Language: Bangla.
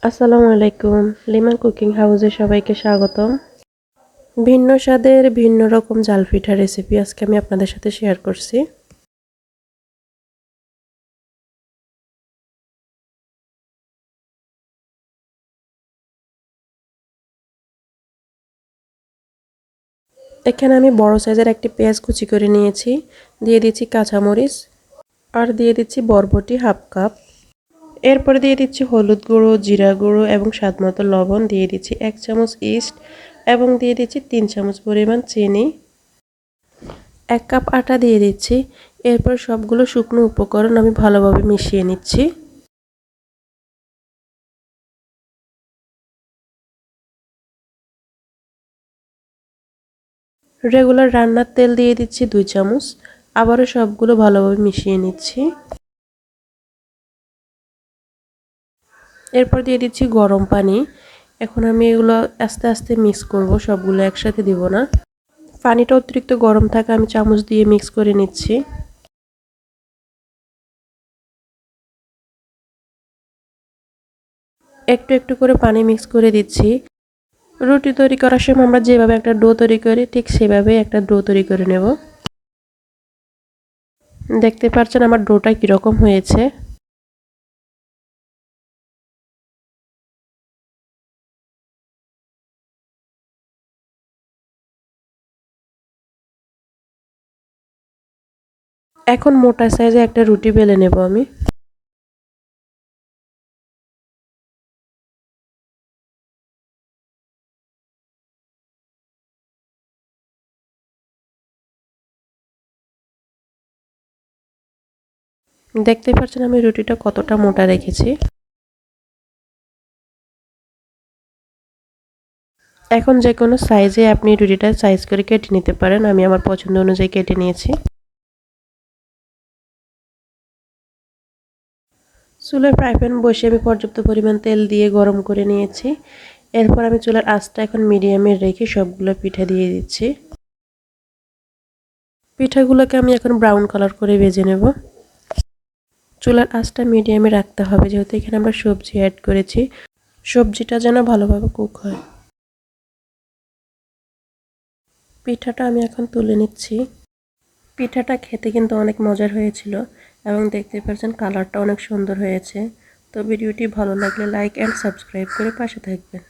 আসসালামু আলাইকুম। লিমন কুকিং হাউসে সবাইকে স্বাগতম। ভিন্ন স্বাদের ভিন্ন রকম জাল পিঠা রেসিপি আজকে আমি আপনাদের সাথে শেয়ার করছি। এখানে আমি বড় সাইজের একটি পেঁয়াজ কুচি করে নিয়েছি, দিয়ে দিচ্ছি কাঁচামরিচ আর দিয়ে দিচ্ছি বরবটি হাফ কাপ। এরপরে দিয়ে দিচ্ছি হলুদ গুঁড়ো, জিরা গুঁড়ো এবং স্বাদমতো লবণ, দিয়ে দিচ্ছি 1 চামচ ইস্ট এবং দিয়ে দিচ্ছি 3 চামচ পরিমাণ চিনি। 1 কাপ আটা দিয়ে দিচ্ছি। এরপর সবগুলো শুকনো উপকরণ আমি ভালোভাবে মিশিয়ে নিচ্ছি। রেগুলার রান্নার তেল দিয়ে দিচ্ছি 2 চামচ। আবারও সবগুলো ভালোভাবে মিশিয়ে নিচ্ছি। এরপর দিয়ে দিচ্ছি গরম পানি। এখন আমি এগুলো আস্তে আস্তে মিক্স করব, সবগুলো একসাথে দিব না। পানিটা অতিরিক্ত গরম থাকা আমি চামচ দিয়ে মিক্স করে নিচ্ছি। একটু একটু করে পানি মিক্স করে দিচ্ছি। রুটি তৈরি করার সময় আমরা যেভাবে একটা ডো তৈরি করি ঠিক সেভাবেই একটা ডো তৈরি করে নেব। দেখতে পাচ্ছেন আমার ডোটা কীরকম হয়েছে। এখন মোটা সাইজে একটা রুটি বেলে নেব আমি। দেখতে পাচ্ছেন আমি রুটিটা কতটা মোটা রেখেছি। এখন যে কোনো সাইজে আপনি রুটিটা সাইজ করে কেটে নিতে পারেন। আমি আমার পছন্দ অনুযায়ী কেটে নিয়েছি। চুলায় ফ্রাই প্যান বসিয়ে আমি পর্যাপ্ত পরিমাণ তেল দিয়ে গরম করে নিয়েছি। এরপর আমি চুলার আঁচটা এখন মিডিয়ামে রেখে সবগুলো পিঠা দিয়ে দিচ্ছি। পিঠাগুলোকে আমি এখন ব্রাউন কালার করে ভেজে নেব। চুলার আঁচটা মিডিয়ামে রাখতে হবে, যেহেতু এখানে আমরা সবজি অ্যাড করেছি। সবজিটা যেন ভালোভাবে কুক হয়। পিঠাটা আমি এখন তুলে নিচ্ছি। পিঠাটা খেতে কিন্তু অনেক মজার হয়েছিল এবং দেখতে পাচ্ছেন কালারটা অনেক সুন্দর হয়েছে। তো ভিডিওটি ভালো লাগলে লাইক অ্যান্ড সাবস্ক্রাইব করে পাশে থাকবেন।